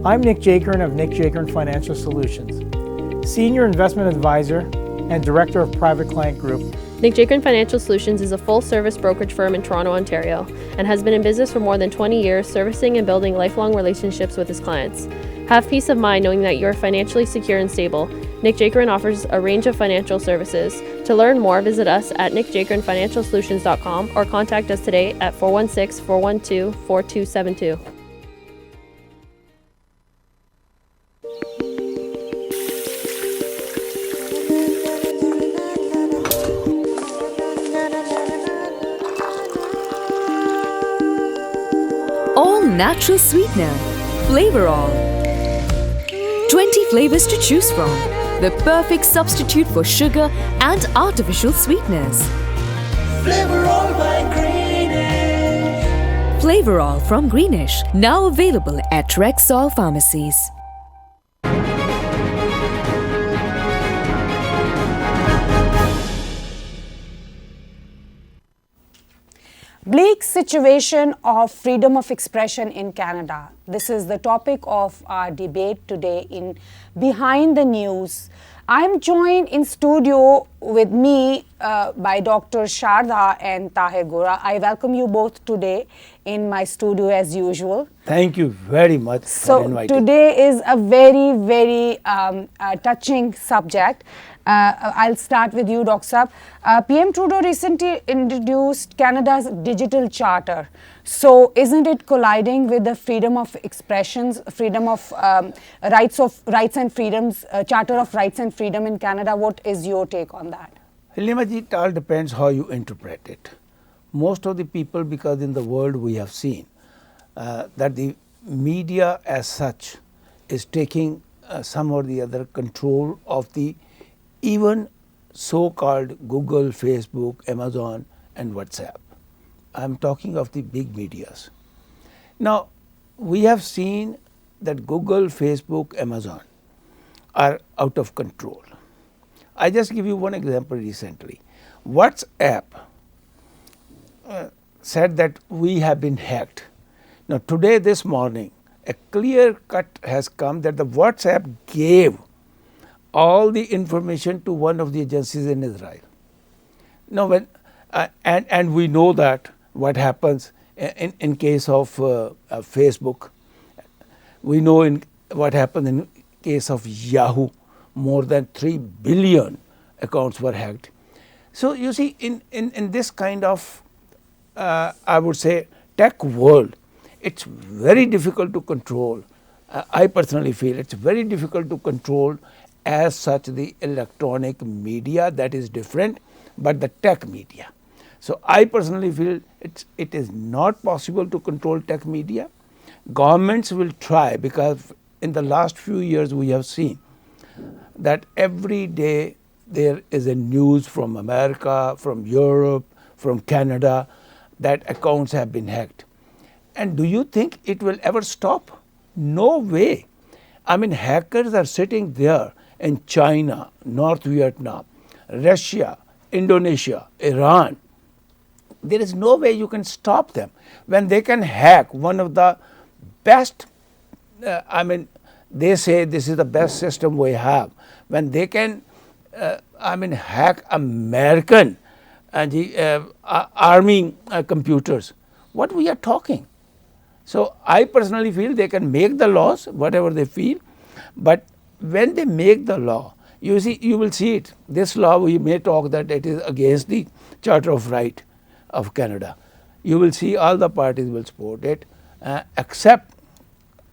I'm Nick Jakern of Nick Jakern Financial Solutions, Senior Investment Advisor and Director of Private Client Group. Nick Jakern Financial Solutions is a full-service brokerage firm in Toronto, Ontario, and has been in business for more than 20 years, servicing and building lifelong relationships with his clients. Have peace of mind knowing that you are financially secure and stable. Nick Jakern offers a range of financial services. To learn more, visit us at nickjakernfinancialsolutions.com or contact us today at 416-412-4272. All natural sweetener, Flavor All. 20 flavors to choose from. The perfect substitute for sugar and artificial sweeteners. Flavor All by Greenish. Flavor All from Greenish, now available at Rexall pharmacies. Bleak situation of freedom of expression in Canada. This is the topic of our debate today in Behind the News. I'm joined in studio with me by Dr. Sharda and Tahir Gora. I welcome you both today in my studio as usual. Thank you very much for inviting. So today is a very, very touching subject. I'll start with you, Dr. Saab. PM Trudeau recently introduced Canada's digital charter. So isn't it colliding with the freedom of expressions, freedom of rights and freedoms, Charter of Rights and Freedom in Canada? What is your take on that? Hilnimaji, it all depends how you interpret it. Most of the people, because in the world we have seen that the media as such is taking some or the other control of the even so-called Google, Facebook, Amazon and WhatsApp. I'm talking of the big medias. Now, we have seen that Google, Facebook, Amazon are out of control. I just give you one example recently. WhatsApp said that we have been hacked. Now, today, this morning, a clear cut has come that the WhatsApp gave all the information to one of the agencies in Israel. Now, when and we know that what happens in case of Facebook, we know in what happened in case of Yahoo, more than 3 billion accounts were hacked. So you see, in this kind of I would say tech world, it's very difficult to control. I personally feel it's very difficult to control as such the electronic media, that is different, but the tech media. So I personally feel it is not possible to control tech media. Governments will try, because in the last few years we have seen that every day there is a news from America, from Europe, from Canada that accounts have been hacked. And do you think it will ever stop? No way. I mean, hackers are sitting there in China, North Vietnam, Russia, Indonesia, Iran. There is no way you can stop them. When they can hack one of the best, they say this is the best system we have. When they can, hack American army computers, what we are talking? So I personally feel they can make the laws, whatever they feel, but when they make the law, you will see it. This law, we may talk that it is against the Charter of Right of Canada. You will see all the parties will support it except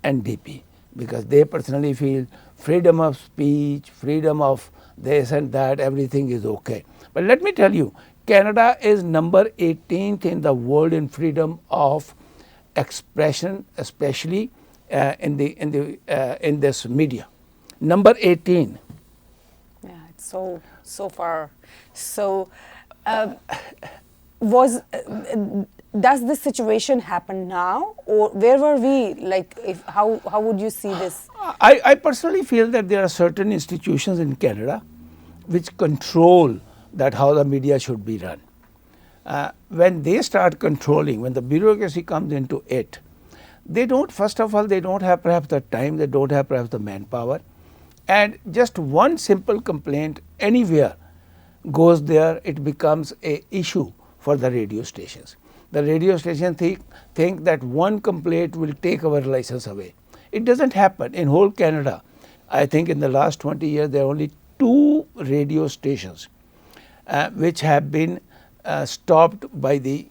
NDP, because they personally feel freedom of speech, freedom of this and that, everything is okay. But let me tell you, Canada is number 18th in the world in freedom of expression, especially in this media. Number 18. Yeah, it's so far. So, does this situation happen now, or where were we? Like, how would you see this? I personally feel that there are certain institutions in Canada which control that how the media should be run. When they start controlling, when the bureaucracy comes into it, they don't, first of all, they don't have perhaps the time, they don't have perhaps the manpower, and just one simple complaint anywhere goes there, it becomes a issue for the radio stations. The radio station think that one complaint will take our license away. It doesn't happen. In whole Canada, I think in the last 20 years, there are only 2 radio stations which have been stopped by the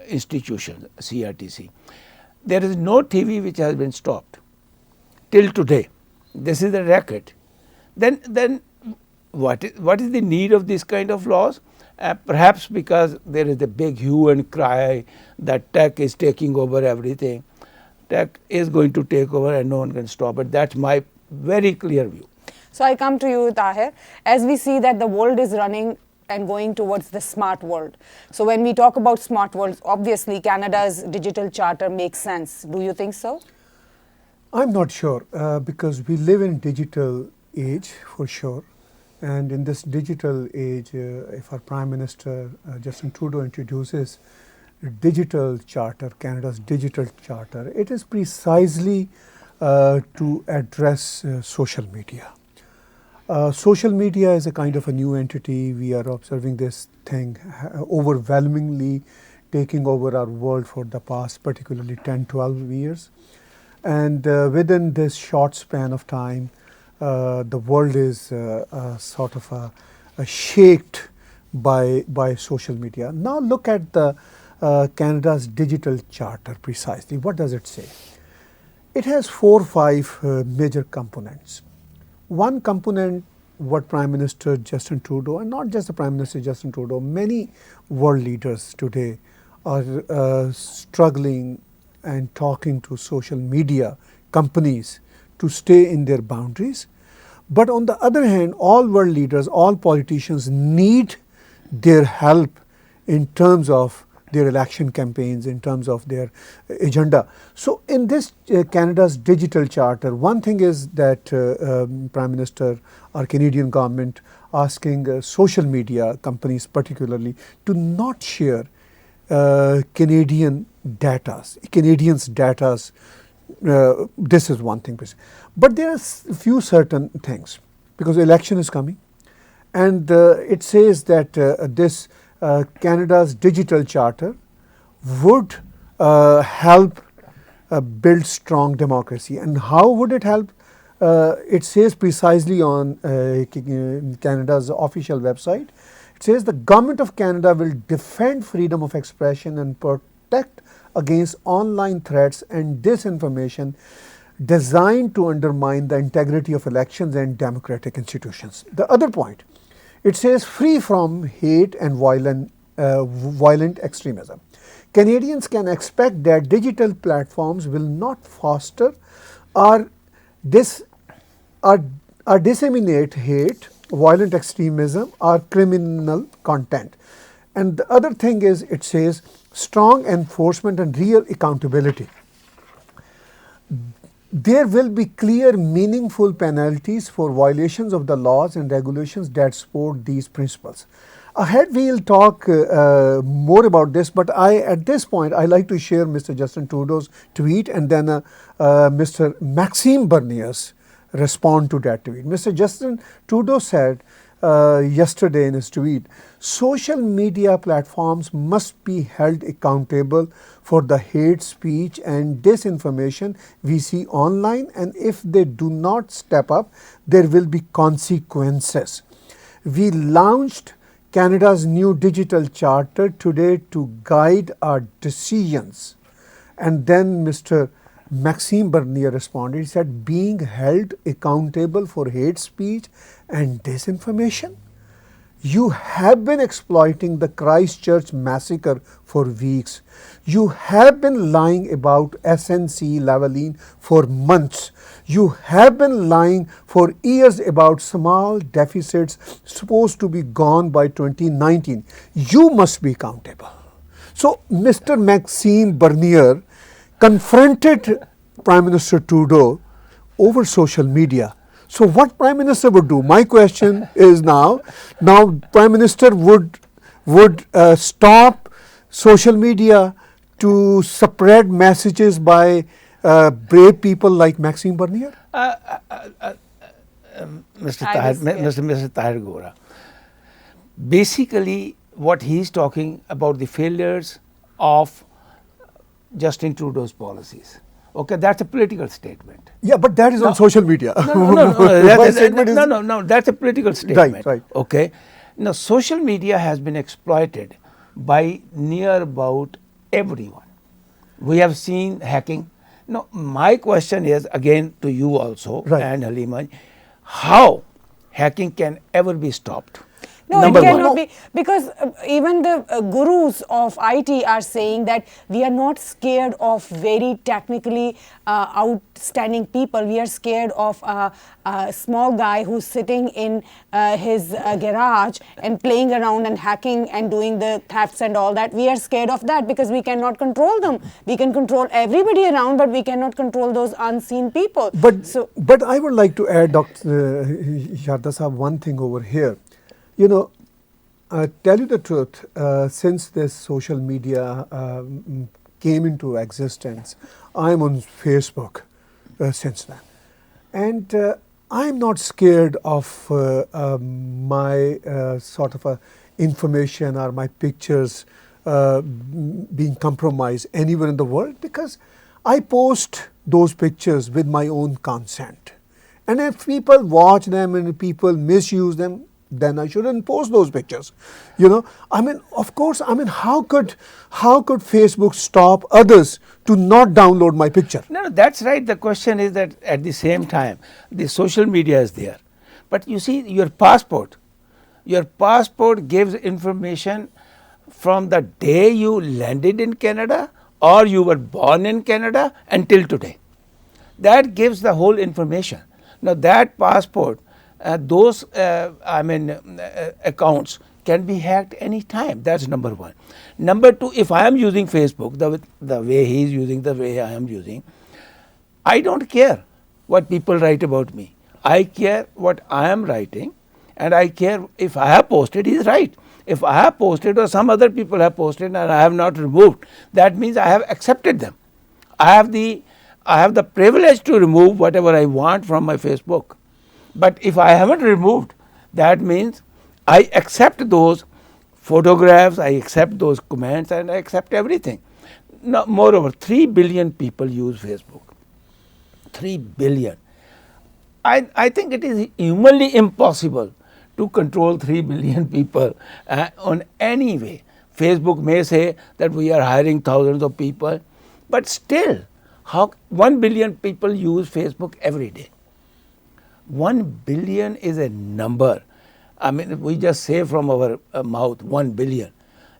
institution, CRTC. There is no TV which has been stopped till today. This is the record. Then what is the need of this kind of laws? Perhaps because there is a big hue and cry that tech is taking over everything. Tech is going to take over and no one can stop it. That's my very clear view. So I come to you, Tahir. As we see that the world is running and going towards the smart world. So when we talk about smart worlds, obviously Canada's digital charter makes sense. Do you think so? I'm not sure because we live in digital age for sure. And in this digital age, if our Prime Minister Justin Trudeau introduces a digital charter, Canada's digital charter, it is precisely to address social media. Social media is a kind of a new entity. We are observing this thing overwhelmingly taking over our world for the past particularly 10-12 years. And within this short span of time, the world is sort of shaped by social media. Now look at the Canada's digital charter precisely. What does it say? It has 4 or 5 major components. One component, what Prime Minister Justin Trudeau, and not just the Prime Minister Justin Trudeau, many world leaders today are struggling and talking to social media companies to stay in their boundaries. But on the other hand, all world leaders, all politicians need their help in terms of their election campaigns, in terms of their agenda. So in this Canada's digital charter, one thing is that Prime Minister or Canadian government asking social media companies particularly to not share Canadians' datas. This is one thing. But there are few certain things because election is coming, and it says that this Canada's digital charter would help build strong democracy. And how would it help? It says precisely on Canada's official website, it says the Government of Canada will defend freedom of expression and protect against online threats and disinformation designed to undermine the integrity of elections and democratic institutions. The other point, it says free from hate and violent extremism. Canadians can expect that digital platforms will not foster or disseminate hate, violent extremism or criminal content. And the other thing is, it says strong enforcement and real accountability. There will be clear, meaningful penalties for violations of the laws and regulations that support these principles. Ahead we will talk more about this, but at this point I like to share Mr. Justin Trudeau's tweet and then Mr. Maxime Bernier's respond to that tweet. Mr. Justin Trudeau said yesterday in his tweet, social media platforms must be held accountable for the hate speech and disinformation we see online, and if they do not step up, there will be consequences. We launched Canada's new digital charter today to guide our decisions. And then Mr. Maxime Bernier responded, he said, being held accountable for hate speech and disinformation? You have been exploiting the Christchurch massacre for weeks. You have been lying about SNC Lavalin for months. You have been lying for years about small deficits supposed to be gone by 2019. You must be accountable. So Mr. Maxime Bernier confronted Prime Minister Trudeau over social media. So what Prime Minister would do? My question is now Prime Minister would stop social media to spread messages by brave people like Maxime Bernier? Mr. I Tahir, was- yeah. Mr. Tahir Gora. Basically, what he's talking about the failures of Justin Trudeau's policies. Okay, that's a political statement. Yeah, but that is on social media. No, statement is- no, that's a political statement. right. Okay. Now, social media has been exploited by near about everyone. We have seen hacking. Now, my question is again to you also Right. and Halima, how hacking can ever be stopped? No, Number it cannot one. be, because even the gurus of IT are saying that we are not scared of very technically outstanding people. We are scared of a small guy who's sitting in his garage and playing around and hacking and doing the thefts and all that. We are scared of that because we cannot control them. We can control everybody around, but we cannot control those unseen people. But I would like to add, Dr. Sharda Saab, one thing over here. You know, tell you the truth, since this social media came into existence, I'm on Facebook since then. And I'm not scared of my sort of information or my pictures being compromised anywhere in the world, because I post those pictures with my own consent. And if people watch them and people misuse them, then I shouldn't post those pictures. You know, I mean, of course, I mean, how could Facebook stop others to not download my picture? No, that's right. The question is that at the same time, the social media is there. But you see, your passport gives information from the day you landed in Canada or you were born in Canada until today. That gives the whole information. Now, that passport, those accounts can be hacked any time. That's number one. Number two, if I am using Facebook the way he is using, the way I am using, I don't care what people write about me. I care what I am writing, and I care if I have posted, he is right. If I have posted or some other people have posted and I have not removed, that means I have accepted them. I have the privilege to remove whatever I want from my Facebook. But if I haven't removed, that means I accept those photographs, I accept those comments, and I accept everything. Now, moreover, 3 billion people use Facebook. 3 billion. I think it is humanly impossible to control 3 billion people on any way. Facebook may say that we are hiring thousands of people, but still, 1 billion people use Facebook every day. 1 billion is a number. I mean, we just say from our mouth 1 billion.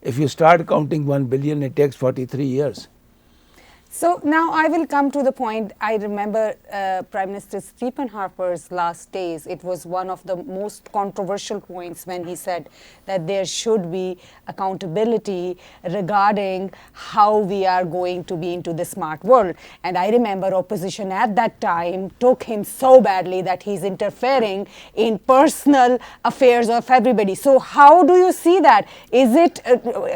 If you start counting 1 billion, it takes 43 years. So now I will come to the point. I remember Prime Minister Stephen Harper's last days. It was one of the most controversial points when he said that there should be accountability regarding how we are going to be into the smart world. And I remember opposition at that time took him so badly that he's interfering in personal affairs of everybody. So how do you see that? Is it,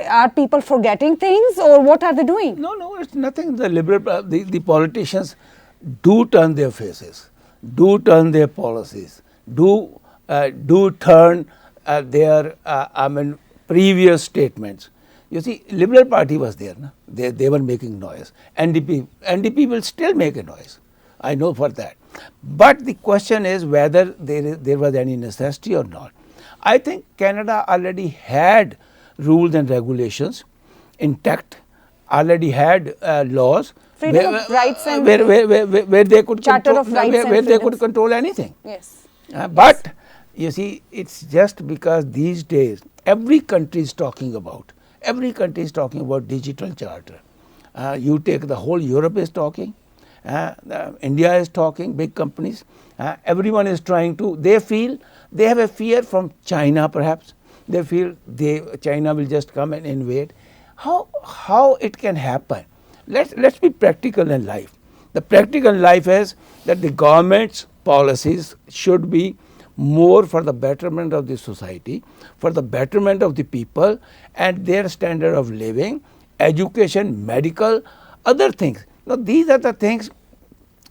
are people forgetting things, or what are they doing? No, it's nothing. The politicians do turn their faces, do turn their policies, do turn their previous statements. You see, Liberal Party was there, na? They were making noise. NDP will still make a noise. I know for that. But the question is whether there was any necessity or not. I think Canada already had rules and regulations intact, already had laws Freedom of rights and where they could Charter control, of rights and where they could freedoms. control anything. Yes. But you see, it's just because these days every country is talking about digital charter. You take the whole Europe is talking, India is talking, big companies, everyone is trying to, they feel, they have a fear from China perhaps, they feel China will just come and invade. How it can happen? Let's be practical in life. The practical life is that the government's policies should be more for the betterment of the society, for the betterment of the people and their standard of living, education, medical, other things. Now, these are the things,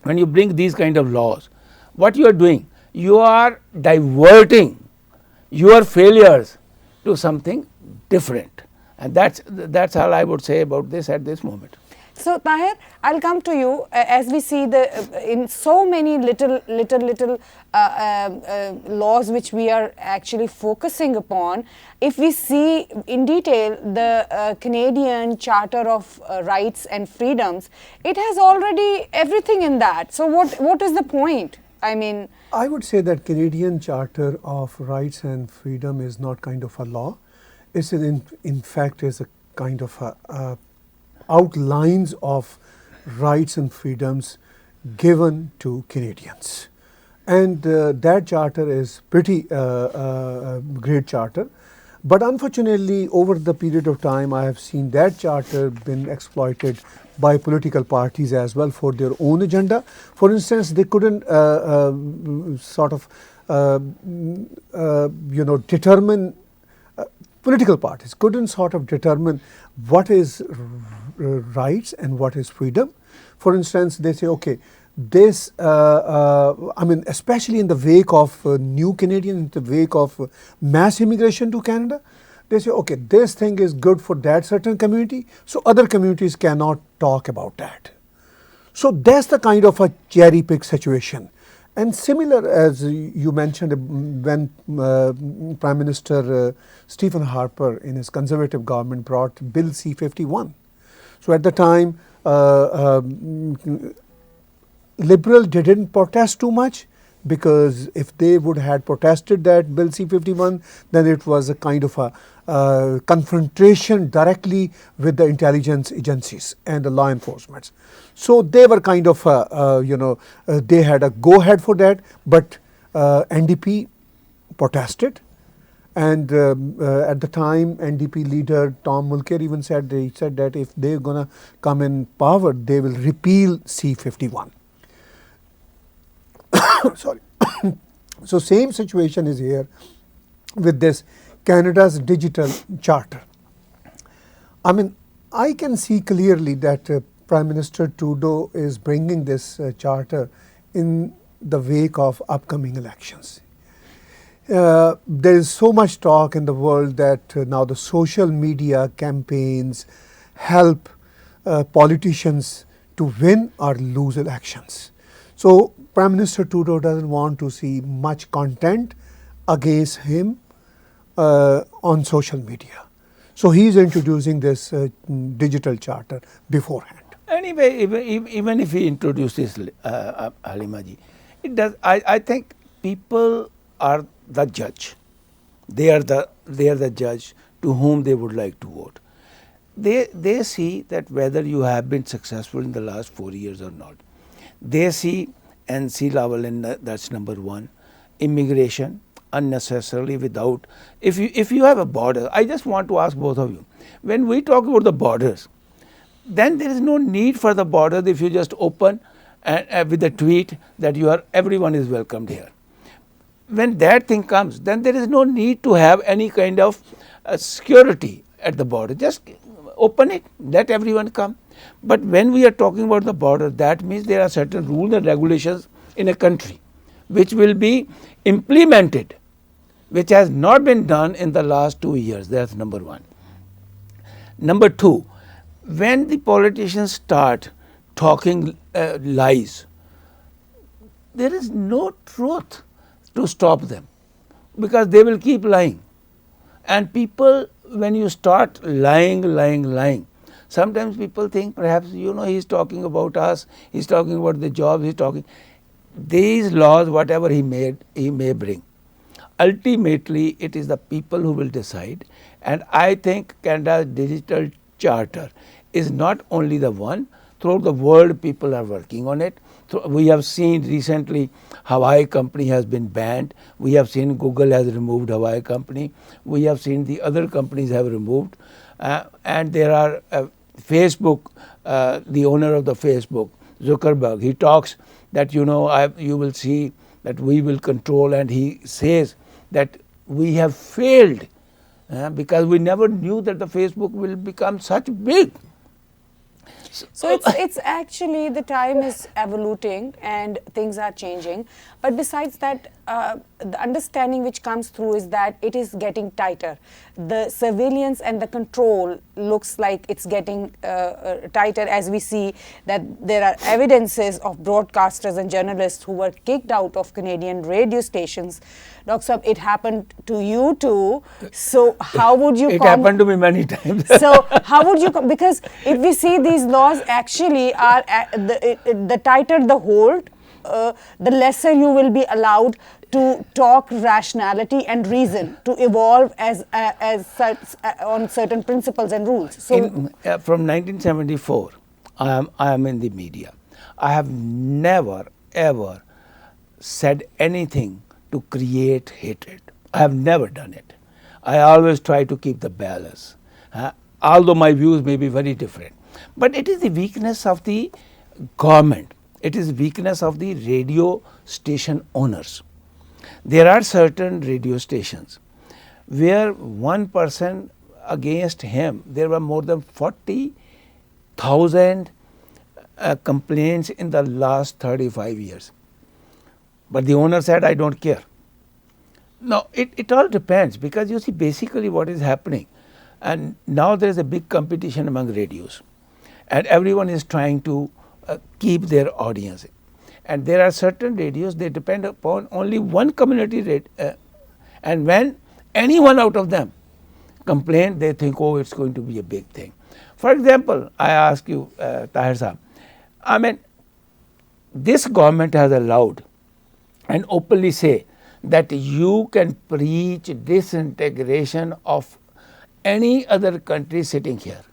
when you bring these kind of laws, what you are doing? You are diverting your failures to something different, and that's all I would say about this at this moment. So Tahir, I'll come to you. As we see in so many little laws which we are actually focusing upon, if we see in detail the Canadian Charter of Rights and Freedoms, it has already everything in that. So what is the point? I mean, I would say that Canadian Charter of Rights and Freedom is not kind of a law. It's in fact is a kind of a outlines of rights and freedoms given to Canadians, and that charter is pretty great charter. But unfortunately, over the period of time, I have seen that charter been exploited by political parties as well for their own agenda. For instance, they couldn't determine. Political parties couldn't sort of determine what is rights and what is freedom. For instance, they say, okay, this, I mean, especially in the wake of new Canadians, in the wake of mass immigration to Canada, they say, okay, this thing is good for that certain community, so other communities cannot talk about that. So that's the kind of a cherry pick situation. And similar, as you mentioned, when Prime Minister Stephen Harper in his Conservative government brought Bill C-51. So at the time, Liberal didn't protest too much, because if they would had protested that Bill C-51, then it was a kind of a confrontation directly with the intelligence agencies and the law enforcement. So they were kind of they had a go ahead for that, but NDP protested, and at the time NDP leader Tom Mulcair even said that if they're gonna come in power, they will repeal C-51. Sorry. So same situation is here with this Canada's digital charter. I mean, I can see clearly that Prime Minister Trudeau is bringing this charter in the wake of upcoming elections. There is so much talk in the world that now the social media campaigns help politicians to win or lose elections. So Prime Minister Trudeau doesn't want to see much content against him on social media. So he is introducing this digital charter beforehand. Anyway, even if he introduces Halimaji, it does. I think people are the judge. They are the judge to whom they would like to vote. They see that whether you have been successful in the last 4 years or not. They see NC level, and that's number one. Immigration unnecessarily without. If you have a border, I just want to ask both of you. When we talk about the borders, then there is no need for the borders if you just open with a tweet that everyone is welcomed here. When that thing comes, then there is no need to have any kind of security at the border. Just open it, let everyone come. But when we are talking about the border, that means there are certain rules and regulations in a country which will be implemented, which has not been done in the last 2 years. That's number one. Number two, when the politicians start talking lies, there is no truth to stop them, because they will keep lying. And people, when you start lying, sometimes people think perhaps, he's talking about us, he's talking about the job, he's talking. These laws, whatever he may bring, ultimately it is the people who will decide. And I think Canada's digital charter is not only the one. Throughout the world, people are working on it. We have seen recently Hawaii company has been banned. We have seen Google has removed Hawaii company. We have seen the other companies have removed. And there are Facebook, the owner of the Facebook, Zuckerberg, he talks that, you will see that we will control, and he says that we have failed because we never knew that the Facebook will become such big. So it's actually the time is evoluting and things are changing. But besides that, the understanding which comes through is that it is getting tighter. The surveillance and the control looks like it's getting tighter, as we see that there are evidences of broadcasters and journalists who were kicked out of Canadian radio stations. Dr. Saab, it happened to you too. So how would you? It happened to me many times. So how would you? Because if we see these laws actually are the tighter the hold, the lesser you will be allowed to talk rationality and reason to evolve on certain principles and rules. So from 1974, I am in the media. I have never ever said anything to create hatred. I have never done it. I always try to keep the balance, although my views may be very different. But it is the weakness of the government. It is weakness of the radio station owners. There are certain radio stations where one person against him, there were more than 40,000 complaints in the last 35 years. But the owner said, I don't care. No, it all depends, because you see basically what is happening. And now there is a big competition among radios. And everyone is trying to keep their audience. And there are certain radios, they depend upon only one community and when anyone out of them complain, they think, oh, it's going to be a big thing. For example, I ask you, Tahir Saab, I mean, this government has allowed and openly say that you can preach disintegration of any other country sitting here.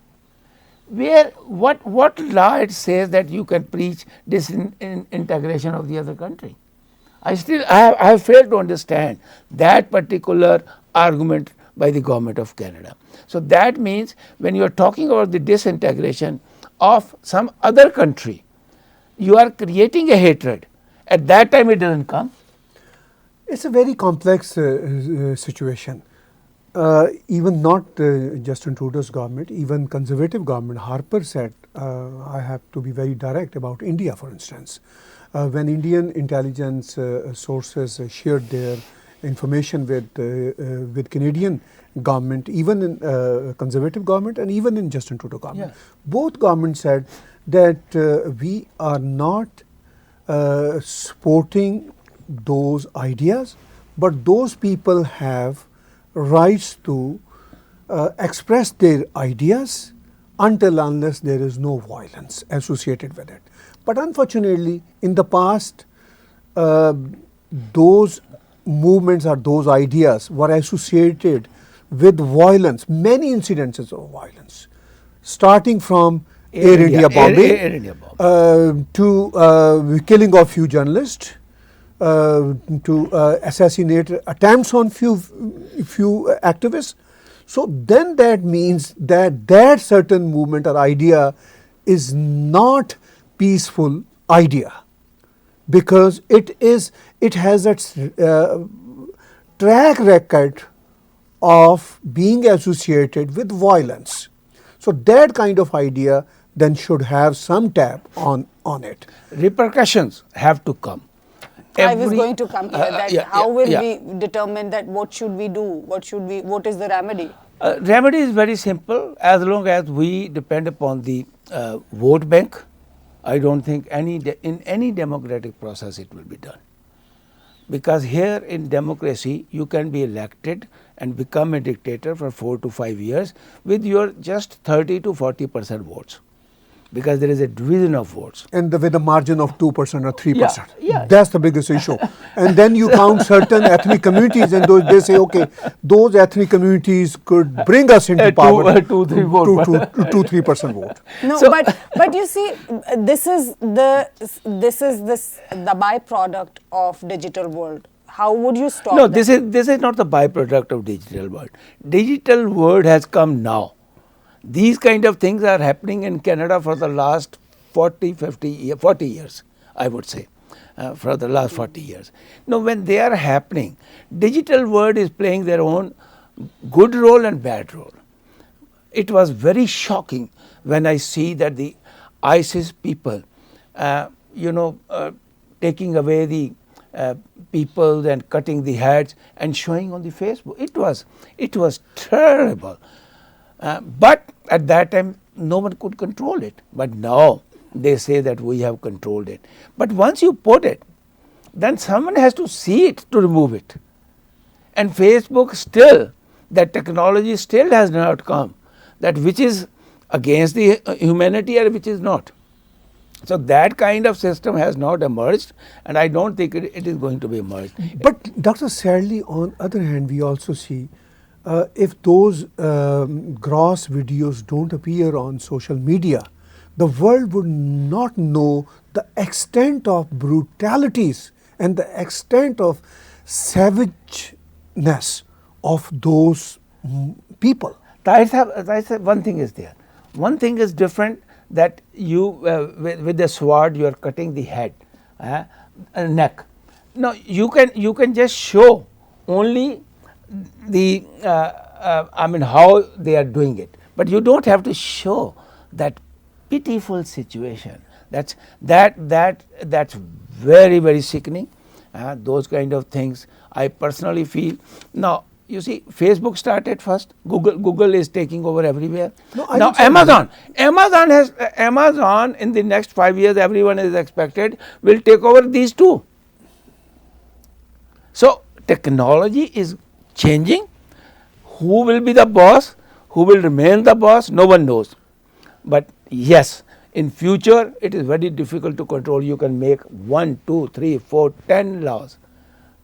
Where what law it says that you can preach disintegration of the other country? I have failed to understand that particular argument by the government of Canada. So that means when you are talking about the disintegration of some other country, you are creating a hatred. At that time it doesn't come. It's a very complex situation. Even not Justin Trudeau's government, even conservative government, Harper said, I have to be very direct about India, for instance. When Indian intelligence sources shared their information with Canadian government, even in conservative government and even in Justin Trudeau government, both governments said that we are not supporting those ideas, but those people have rights to express their ideas until unless there is no violence associated with it. But unfortunately, in the past, those movements or those ideas were associated with violence, many incidences of violence, starting from Air India bombing to killing of few journalists, to assassinate attempts on few activists. So then that means that certain movement or idea is not peaceful idea, because it has its track record of being associated with violence. So that kind of idea then should have some tab on it. Repercussions have to come. I was going to come here. How will we determine that? What should we do? What is the remedy? Remedy is very simple. As long as we depend upon the vote bank, I don't think in any democratic process it will be done. Because here in democracy, you can be elected and become a dictator for 4 to 5 years with your just 30 to 40% votes. Because there is a division of votes. And with a margin of 2% or 3%. That's the biggest issue. And then you count certain ethnic communities, and they say, okay, those ethnic communities could bring us into power. 2-3% vote. No, so, but you see, this is the byproduct of digital world. How would you stop that? No, this is not the byproduct of digital world. Digital world has come now. These kind of things are happening in Canada for the last 40 years, I would say, for the last 40 years. Now, when they are happening, digital world is playing their own good role and bad role. It was very shocking when I see that ISIS people, taking away the people and cutting the heads and showing on the Facebook. It was terrible. But at that time, no one could control it. But now they say that we have controlled it. But once you put it, then someone has to see it to remove it. And Facebook still, that technology still has not come, that which is against the humanity and which is not. So that kind of system has not emerged, and I don't think it is going to be emerged. But Dr. Sadly, on other hand, we also see if those gross videos don't appear on social media, the world would not know the extent of brutalities and the extent of savageness of those people. Tahir, one thing is there. One thing is different, that you with the sword you are cutting the head, neck. Now you can just show only the how they are doing it, but you don't have to show that pitiful situation. That's very, very sickening. Those kind of things I personally feel. Now you see, Facebook started first. Google is taking over everywhere. Now Amazon in the next 5 years, everyone is expected will take over these two. So technology is changing. Who will be the boss? Who will remain the boss? No one knows. But yes, in future it is very difficult to control. You can make 1, 2, 3, 4, 10 laws.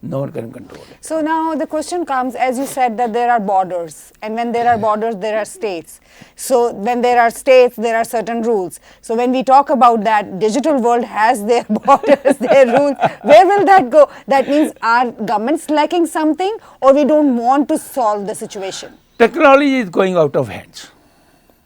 No one can control it. So now the question comes, as you said, that there are borders, and when there are borders, there are states. So when there are states, there are certain rules. So when we talk about that, digital world has their borders, their rules. Where will that go? That means are governments lacking something, or we don't want to solve the situation? Technology is going out of hands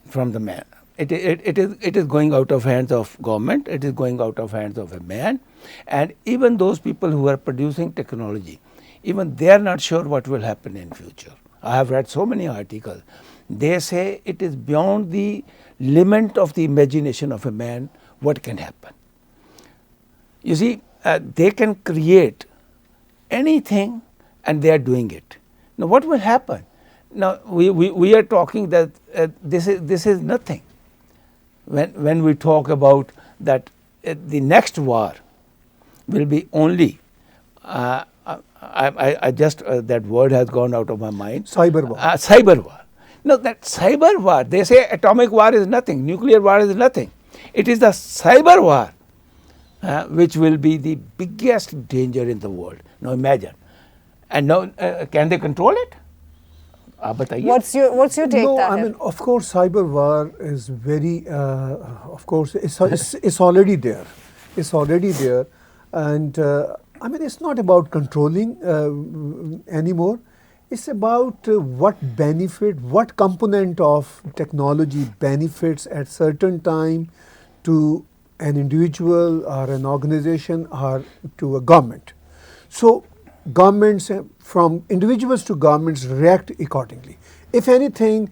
from the man. It is going out of hands of government. It is going out of hands of a man. And even those people who are producing technology, even they are not sure what will happen in future. I have read so many articles. They say it is beyond the limit of the imagination of a man what can happen. You see, they can create anything and they are doing it. Now what will happen? Now we are talking that this is nothing. When we talk about that the next war will be only, I just that word has gone out of my mind. Cyber war. Cyber war. No, that cyber war, they say atomic war is nothing, nuclear war is nothing. It is the cyber war which will be the biggest danger in the world. Now imagine. And now, can they control it? What's your take? No, Tahir? I mean, of course, cyber war is very, of course, it's already there. It's already there. And I mean, it's not about controlling anymore. It's about what benefit, what component of technology benefits at certain time to an individual or an organization or to a government. So governments, from individuals to governments, react accordingly. If anything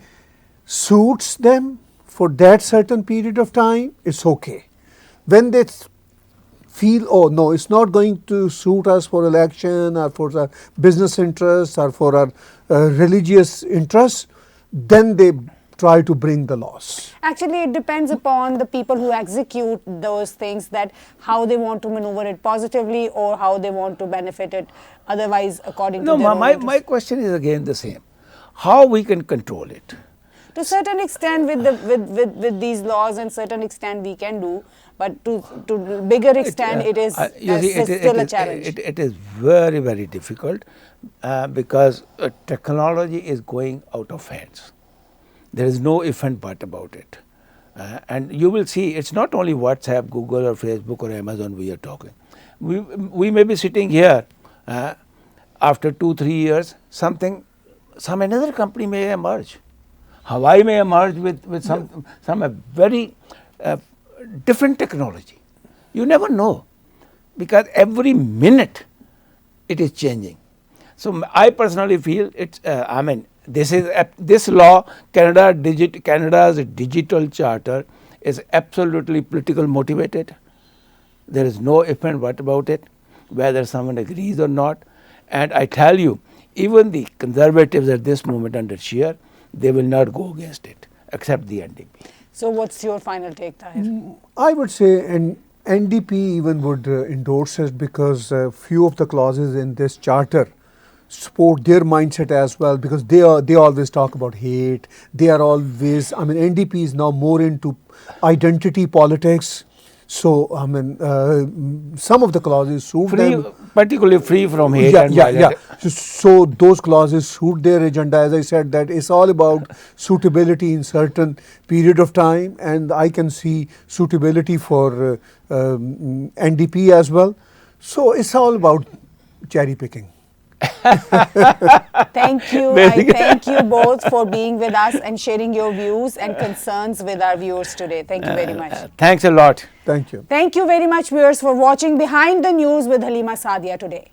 suits them for that certain period of time, it's okay. When they feel, oh no, it's not going to suit us for election or for our business interests or for our religious interests, then they try to bring the laws. Actually, it depends upon the people who execute those things, that how they want to maneuver it positively or how they want to benefit it otherwise according to their own my interest. question is again the same. How we can control it? To a certain extent with these laws, and certain extent we can do, but to bigger extent it is still a challenge. It is very, very difficult because technology is going out of hands. There is no if and but about it. And you will see, it's not only WhatsApp, Google or Facebook or Amazon we are talking. We may be sitting here after 2-3 years, some another company may emerge. Hawaii may emerge with some very different technology. You never know, because every minute it is changing. So I personally feel it's, this law, Canada's digital charter is absolutely political motivated. There is no if and what about it, whether someone agrees or not. And I tell you, even the conservatives at this moment under Shia, they will not go against it, except the NDP. So what's your final take, Tahir? I would say NDP even would endorse it because few of the clauses in this charter support their mindset as well, because they always talk about hate. They are always, I mean, NDP is now more into identity politics. So I mean, some of the clauses suit them. Particularly free from hate and violence. So those clauses suit their agenda. As I said, that it's all about suitability in certain period of time, and I can see suitability for NDP as well. So it's all about cherry picking. Thank you. I thank you both for being with us and sharing your views and concerns with our viewers today. Thank you very much. Thanks a lot. Thank you. Thank you very much, viewers, for watching Behind the News with Halima Saadia today.